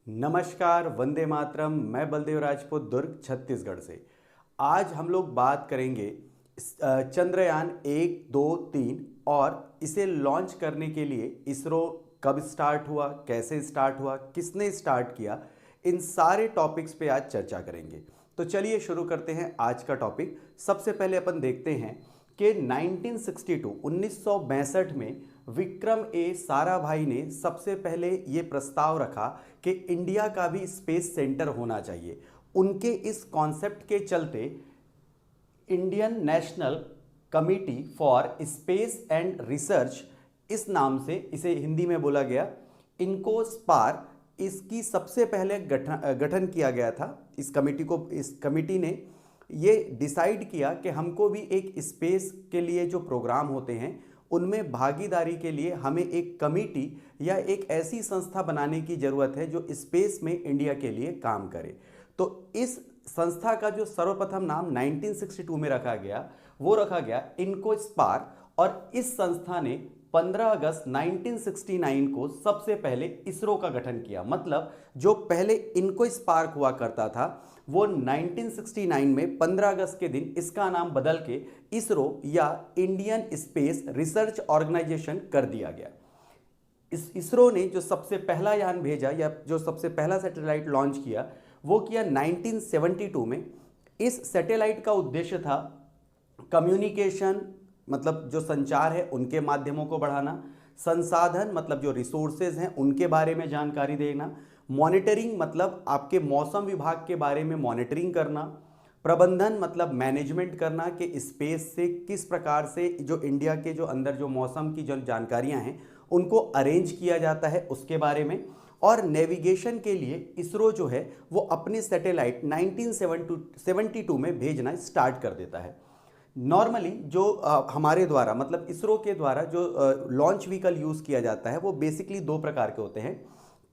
नमस्कार, वंदे मातरम। मैं बलदेव राजपूत, दुर्ग, छत्तीसगढ़ से। आज हम लोग बात करेंगे चंद्रयान 1, 2, 3 और इसे लॉन्च करने के लिए इसरो कब स्टार्ट हुआ, कैसे स्टार्ट हुआ, किसने स्टार्ट किया, इन सारे टॉपिक्स पे आज चर्चा करेंगे। तो चलिए शुरू करते हैं आज का टॉपिक। सबसे पहले अपन देखते हैं कि 1962 में विक्रम ए साराभाई ने सबसे पहले ये प्रस्ताव रखा कि इंडिया का भी स्पेस सेंटर होना चाहिए। उनके इस कॉन्सेप्ट के चलते Indian national committee for space and research, इस नाम से इसे हिंदी में बोला गया, इनको स्पार, इसकी सबसे पहले गठन किया गया था। इस कमिटी ने ये डिसाइड किया कि हमको भी एक स्पेस के लिए जो प्रोग्राम होते हैं उनमें भागीदारी के लिए हमें एक कमेटी या एक ऐसी संस्था बनाने की ज़रूरत है जो स्पेस में इंडिया के लिए काम करे। तो इस संस्था का जो सर्वप्रथम नाम 1962 में रखा गया वो रखा गया इनकोस्पार, और इस संस्था ने 15 अगस्त 1969 को सबसे पहले इसरो का गठन किया। मतलब जो पहले इनकोस्पार्क हुआ करता था वो 1969 में 15 अगस्त के दिन इसका नाम बदल के इसरो या इंडियन स्पेस रिसर्च ऑर्गेनाइजेशन कर दिया गया। इस इसरो ने जो सबसे पहला यान भेजा या जो सबसे पहला सैटेलाइट लॉन्च किया वो किया 1972 में। इस सैटेलाइट का उद्देश्य था कम्युनिकेशन, मतलब जो संचार है उनके माध्यमों को बढ़ाना, संसाधन मतलब जो रिसोर्सेज हैं उनके बारे में जानकारी देना, मॉनिटरिंग मतलब आपके मौसम विभाग के बारे में मॉनिटरिंग करना, प्रबंधन मतलब मैनेजमेंट करना कि स्पेस से किस प्रकार से जो इंडिया के जो अंदर जो मौसम की जो जानकारियां हैं उनको अरेंज किया जाता है उसके बारे में, और नेविगेशन के लिए इसरो जो है वो अपने सैटेलाइट 1972 में भेजना स्टार्ट कर देता है। नॉर्मली जो हमारे द्वारा मतलब इसरो के द्वारा जो लॉन्च व्हीकल यूज़ किया जाता है वो बेसिकली दो प्रकार के होते हैं।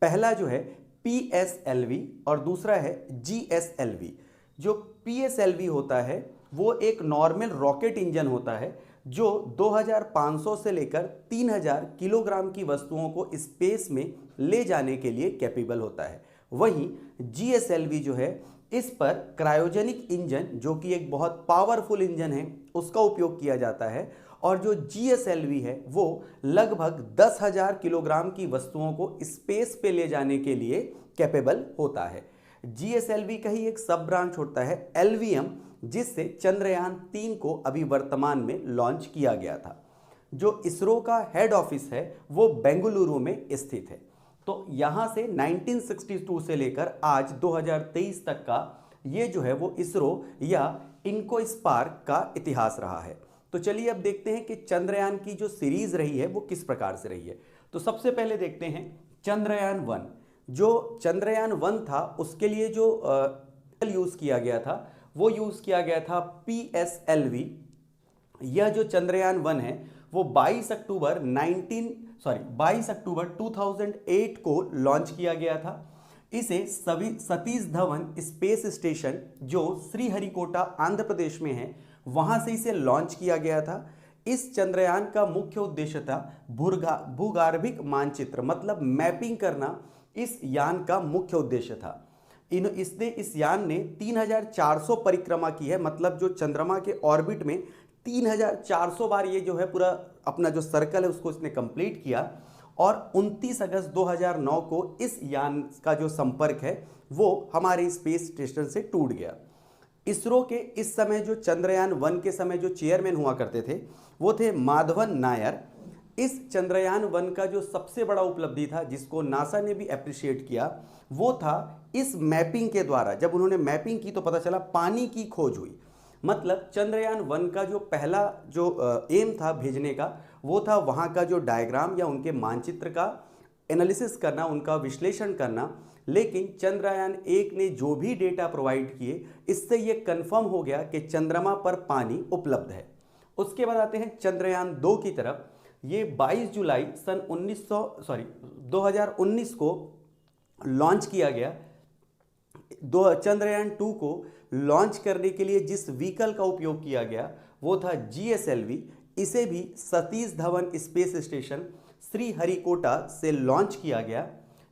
पहला जो है PSLV और दूसरा है GSLV। जो PSLV होता है वो एक नॉर्मल रॉकेट इंजन होता है जो 2500 से लेकर 3000 किलोग्राम की वस्तुओं को स्पेस में ले जाने के लिए कैपेबल होता है। वहीं GSLV जो है इस पर क्रायोजेनिक इंजन, जो कि एक बहुत पावरफुल इंजन है, उसका उपयोग किया जाता है। और जो GSLV है वो लगभग 10,000 किलोग्राम की वस्तुओं को स्पेस पे ले जाने के लिए कैपेबल होता है। GSLV का ही एक सब ब्रांच होता है LVM, जिससे चंद्रयान 3 को अभी वर्तमान में लॉन्च किया गया था। जो इसरो का हेड ऑफिस है वो बेंगलुरु में स्थित है। तो यहाँ से 1962 से लेकर आज 2023 तक का ये जो है वो इसरो या इनकोस्पार्क का इतिहास रहा है। तो चलिए अब देखते हैं कि चंद्रयान की जो सीरीज रही है वो किस प्रकार से रही है। तो सबसे पहले देखते हैं चंद्रयान 1। जो चंद्रयान 1 था उसके लिए जो यूज़ किया गया था वो यूज़ किया गया था PSLV। यह जो चंद्रयान 1 है वो 22 अक्टूबर 2008 को लॉन्च किया गया था। इसे सतीश धवन स्पेस स्टेशन जो श्रीहरिकोटा आंध्र प्रदेश में है वहां से इसे लॉन्च किया गया था। इस चंद्रयान का मुख्य उद्देश्य था भूगर्भिक मानचित्र मतलब मैपिंग करना, इस यान का मुख्य उद्देश्य था। इसने इस यान ने 3400 परिक्रमा की है, मतलब जो चंद्रमा के ऑर्बिट में 3400 बार ये जो है पूरा अपना जो सर्कल है उसको इसने कंप्लीट किया। और 29 अगस्त 2009 को इस यान का जो संपर्क है वो हमारे स्पेस स्टेशन से टूट गया। इसरो के इस समय जो चंद्रयान 1 के समय जो चेयरमैन हुआ करते थे वो थे माधवन नायर। इस चंद्रयान 1 का जो सबसे बड़ा उपलब्धि था जिसको नासा ने भी अप्रिशिएट किया वो था इस मैपिंग के द्वारा। जब उन्होंने मैपिंग की तो पता चला पानी की खोज हुई। मतलब चंद्रयान 1 का जो पहला जो एम था भेजने का वो था वहाँ का जो डायग्राम या उनके मानचित्र का एनालिसिस करना, उनका विश्लेषण करना। लेकिन चंद्रयान 1 ने जो भी डेटा प्रोवाइड किए इससे ये कंफर्म हो गया कि चंद्रमा पर पानी उपलब्ध है। उसके बाद आते हैं चंद्रयान 2 की तरफ। ये 22 जुलाई सन 2019 को लॉन्च किया गया। चंद्रयान 2 को लॉन्च करने के लिए जिस व्हीकल का उपयोग किया गया वो था GSLV। इसे भी सतीश धवन स्पेस स्टेशन श्रीहरिकोटा से लॉन्च किया गया।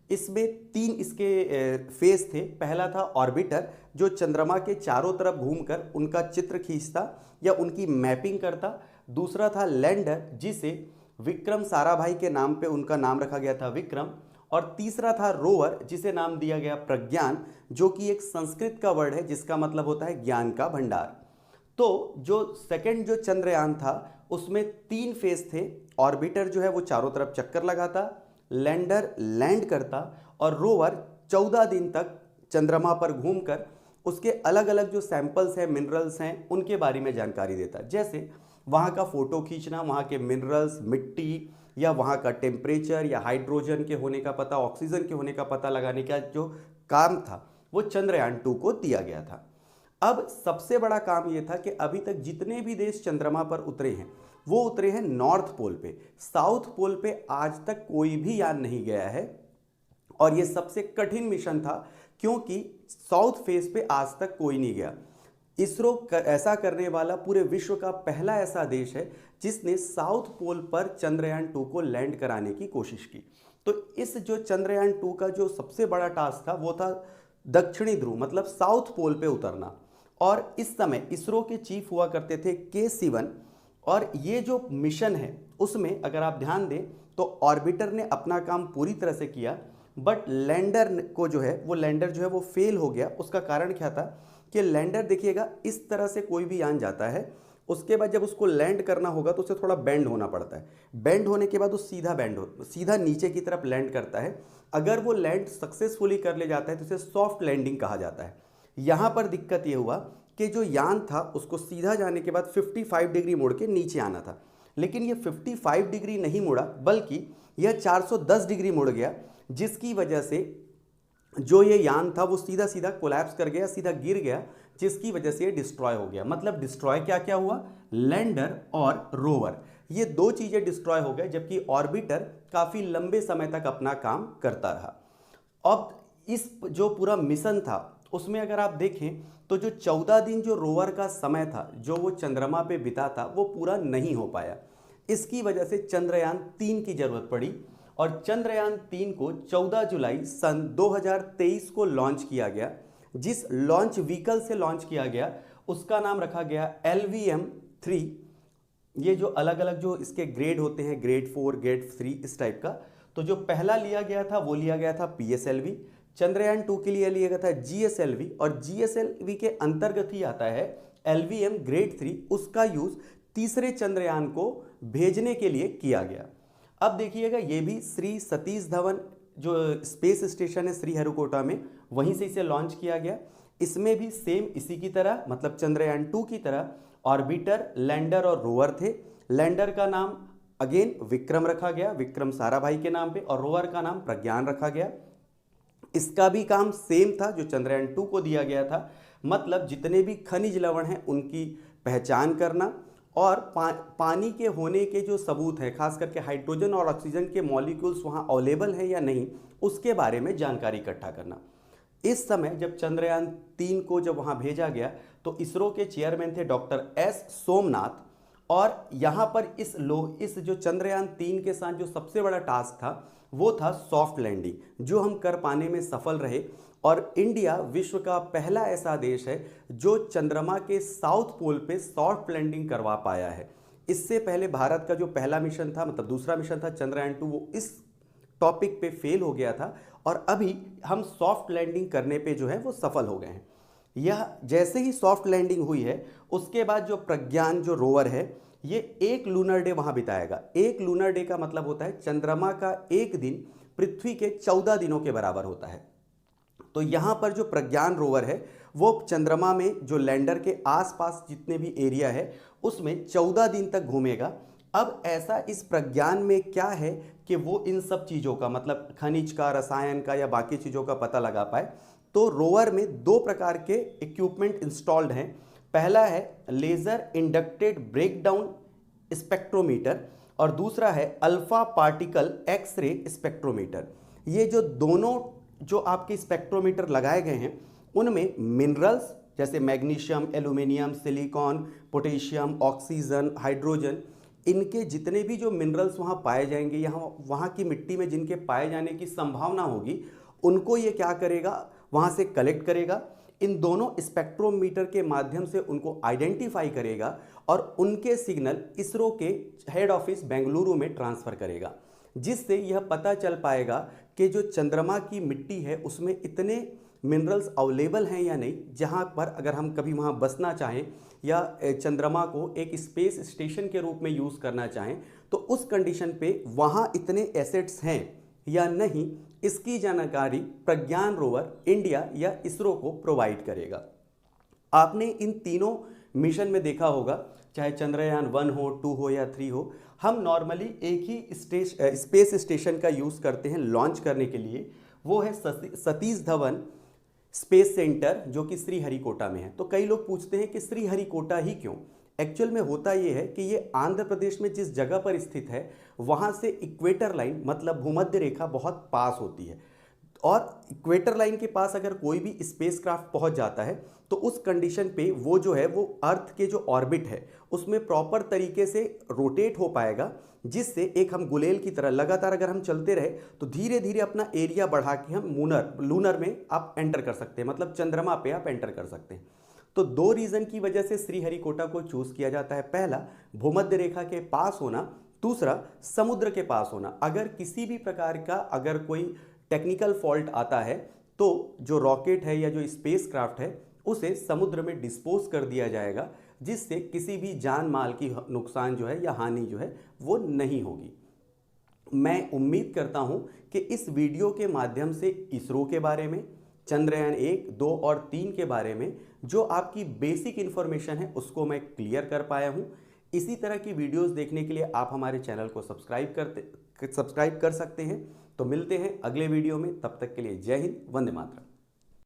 इसमें 3 इसके फेज थे। पहला था ऑर्बिटर, जो चंद्रमा के चारों तरफ घूमकर उनका चित्र खींचता या उनकी मैपिंग करता। दूसरा था लैंडर, जिसे विक्रम साराभाई के नाम पे उनका नाम रखा गया था विक्रम। और तीसरा था रोवर, जिसे नाम दिया गया प्रज्ञान, जो कि एक संस्कृत का वर्ड है जिसका मतलब होता है ज्ञान का भंडार। तो जो सेकंड जो चंद्रयान था उसमें 3 फेज थे। ऑर्बिटर जो है वो चारों तरफ चक्कर लगाता, लैंडर लैंड करता और रोवर 14 दिन तक चंद्रमा पर घूमकर उसके अलग अलग जो सैंपल्स हैं, मिनरल्स हैं, उनके बारे में जानकारी देता। जैसे वहाँ का फोटो खींचना, वहाँ के मिनरल्स, मिट्टी, या वहाँ का टेम्परेचर, या हाइड्रोजन के होने का पता, ऑक्सीजन के होने का पता लगाने का जो काम था वो चंद्रयान 2 को दिया गया था। अब सबसे बड़ा काम ये था कि अभी तक जितने भी देश चंद्रमा पर उतरे हैं वो उतरे हैं नॉर्थ पोल पे। साउथ पोल पे आज तक कोई भी यान नहीं गया है और ये सबसे कठिन मिशन था, क्योंकि साउथ फेज पे आज तक कोई नहीं गया। इसरो ऐसा करने वाला पूरे विश्व का पहला ऐसा देश है जिसने साउथ पोल पर चंद्रयान 2 को लैंड कराने की कोशिश की। तो इस जो चंद्रयान 2 का जो सबसे बड़ा टास्क था वो था दक्षिणी ध्रुव, मतलब साउथ पोल पे उतरना। और इस समय इसरो के चीफ हुआ करते थे के सिवन। और ये जो मिशन है उसमें अगर आप ध्यान दें तो ऑर्बिटर ने अपना काम पूरी तरह से किया, बट लैंडर को जो है वो लैंडर जो है वो फेल हो गया। उसका कारण क्या था कि लैंडर, देखिएगा, इस तरह से कोई भी यान जाता है, उसके बाद जब उसको लैंड करना होगा तो उसे थोड़ा बेंड होना पड़ता है। बेंड होने के बाद वो सीधा नीचे की तरफ लैंड करता है। अगर वो लैंड सक्सेसफुली कर ले जाता है तो उसे सॉफ्ट लैंडिंग कहा जाता है। यहाँ पर दिक्कत ये हुआ कि जो यान था उसको सीधा जाने के बाद 55 डिग्री मुड़ के नीचे आना था, लेकिन ये 55 डिग्री नहीं मुड़ा बल्कि यह 410 डिग्री मुड़ गया, जिसकी वजह से जो ये यान था वो सीधा सीधा कोलैप्स कर गया, सीधा गिर गया, जिसकी वजह से ये डिस्ट्रॉय हो गया। मतलब डिस्ट्रॉय क्या क्या हुआ, लैंडर और रोवर, ये 2 चीजें डिस्ट्रॉय हो गए, जबकि ऑर्बिटर काफी लंबे समय तक अपना काम करता रहा। अब इस जो पूरा मिशन था उसमें अगर आप देखें तो जो 14 दिन जो रोवर का समय था जो वो चंद्रमा पे बिता था वो पूरा नहीं हो पाया। इसकी वजह से चंद्रयान 3 की जरूरत पड़ी और चंद्रयान 3 को 14 जुलाई सन 2023 को लॉन्च किया गया। जिस लॉन्च व्हीकल से लॉन्च किया गया उसका नाम रखा गया LVM-3। ये जो अलग अलग जो इसके ग्रेड होते हैं, ग्रेड 4, ग्रेड 3, इस टाइप का। तो जो पहला लिया गया था वो लिया गया था PSLV। चंद्रयान 2 के लिए लिया गया था GSLV, और GSLV के अंतर्गत ही आता है LVM ग्रेड 3। उसका यूज तीसरे चंद्रयान को भेजने के लिए किया गया। अब देखिएगा, ये भी श्री सतीश धवन जो स्पेस स्टेशन है श्रीहरिकोटा में, वहीं से इसे लॉन्च किया गया। इसमें भी सेम इसी की तरह, मतलब चंद्रयान 2 की तरह ऑर्बिटर, लैंडर और रोवर थे। लैंडर का नाम अगेन विक्रम रखा गया, विक्रम साराभाई के नाम पे, और रोवर का नाम प्रज्ञान रखा गया। इसका भी काम सेम था जो चंद्रयान 2 को दिया गया था, मतलब जितने भी खनिज लवण हैं उनकी पहचान करना और पानी के होने के जो सबूत हैं, खास करके हाइड्रोजन और ऑक्सीजन के मॉलिक्यूल्स वहाँ अवेलेबल हैं या नहीं, उसके बारे में जानकारी इकट्ठा करना। इस समय जब चंद्रयान 3 को जब वहाँ भेजा गया तो इसरो के चेयरमैन थे डॉक्टर S सोमनाथ। और यहाँ पर इस जो चंद्रयान 3 के साथ जो सबसे बड़ा टास्क था वो था सॉफ्ट लैंडिंग, जो हम कर पाने में सफल रहे। और इंडिया विश्व का पहला ऐसा देश है जो चंद्रमा के साउथ पोल पे सॉफ्ट लैंडिंग करवा पाया है। इससे पहले भारत का जो पहला मिशन था, मतलब दूसरा मिशन था चंद्रयान 2, वो इस टॉपिक पे फेल हो गया था और अभी हम सॉफ्ट लैंडिंग करने पे जो है वो सफल हो गए हैं। यह जैसे ही सॉफ्ट लैंडिंग हुई है उसके बाद जो प्रज्ञान जो रोवर है ये 1 लूनर डे वहां बिताएगा। 1 लूनर डे का मतलब होता है चंद्रमा का 1 दिन पृथ्वी के 14 दिनों के बराबर होता है। तो यहाँ पर जो प्रज्ञान रोवर है वो चंद्रमा में जो लैंडर के आसपास जितने भी एरिया है उसमें 14 दिन तक घूमेगा। अब ऐसा इस प्रज्ञान में क्या है कि वो इन सब चीज़ों का, मतलब खनिज का, रसायन का या बाकी चीज़ों का पता लगा पाए। तो रोवर में 2 प्रकार के इक्विपमेंट इंस्टॉल्ड हैं। पहला है लेजर इंडक्टेड ब्रेकडाउन स्पेक्ट्रोमीटर और दूसरा है अल्फा पार्टिकल एक्सरे स्पेक्ट्रोमीटर। ये जो दोनों जो आपके स्पेक्ट्रोमीटर लगाए गए हैं उनमें मिनरल्स जैसे magnesium, aluminium, silicon, potassium, oxygen, hydrogen, इनके जितने भी जो मिनरल्स वहाँ पाए जाएंगे, यहाँ वहाँ की मिट्टी में जिनके पाए जाने की संभावना होगी, उनको ये क्या करेगा, वहाँ से कलेक्ट करेगा, इन दोनों स्पेक्ट्रोमीटर के माध्यम से उनको आइडेंटिफाई करेगा और उनके सिग्नल इसरो के हेड ऑफिस बेंगलुरु में ट्रांसफ़र करेगा, जिससे यह पता चल पाएगा कि जो चंद्रमा की मिट्टी है उसमें इतने मिनरल्स अवेलेबल हैं या नहीं, जहां पर अगर हम कभी वहां बसना चाहें या चंद्रमा को एक स्पेस स्टेशन के रूप में यूज़ करना चाहें तो उस कंडीशन पे वहां इतने एसेट्स हैं या नहीं, इसकी जानकारी प्रज्ञान रोवर इंडिया या इसरो को प्रोवाइड करेगा। आपने इन तीनों मिशन में देखा होगा, चाहे चंद्रयान 1 हो, 2 हो या 3 हो, हम नॉर्मली एक ही स्पेस स्टेशन का यूज़ करते हैं लॉन्च करने के लिए, वो है सतीश धवन स्पेस सेंटर, जो कि श्रीहरिकोटा में है। तो कई लोग पूछते हैं कि श्रीहरिकोटा ही क्यों? एक्चुअल में होता ये है कि ये आंध्र प्रदेश में जिस जगह पर स्थित है वहाँ से इक्वेटर लाइन मतलब भूमध्य रेखा बहुत पास होती है, और इक्वेटर लाइन के पास अगर कोई भी स्पेसक्राफ्ट पहुंच जाता है तो उस कंडीशन पे वो जो है वो अर्थ के जो ऑर्बिट है उसमें प्रॉपर तरीके से रोटेट हो पाएगा, जिससे एक हम गुलेल की तरह लगातार अगर हम चलते रहे तो धीरे धीरे अपना एरिया बढ़ा के हम लूनर में आप एंटर कर सकते हैं, मतलब चंद्रमा पे आप एंटर कर सकते हैं। तो दो रीज़न की वजह से श्रीहरिकोटा को चूज़ किया जाता है। पहला, भूमध्य रेखा के पास होना, दूसरा समुद्र के पास होना। अगर किसी भी प्रकार का अगर कोई टेक्निकल फॉल्ट आता है तो जो रॉकेट है या जो स्पेसक्राफ्ट है उसे समुद्र में डिस्पोज कर दिया जाएगा, जिससे किसी भी जान माल की नुकसान जो है या हानि जो है वो नहीं होगी। मैं उम्मीद करता हूं कि इस वीडियो के माध्यम से इसरो के बारे में, चंद्रयान 1, 2 और 3 के बारे में जो आपकी बेसिक इन्फॉर्मेशन है उसको मैं क्लियर कर पाया हूं। इसी तरह की वीडियोस देखने के लिए आप हमारे चैनल को सब्सक्राइब कर सकते हैं। तो मिलते हैं अगले वीडियो में, तब तक के लिए जय हिंद, वंदे मातरम।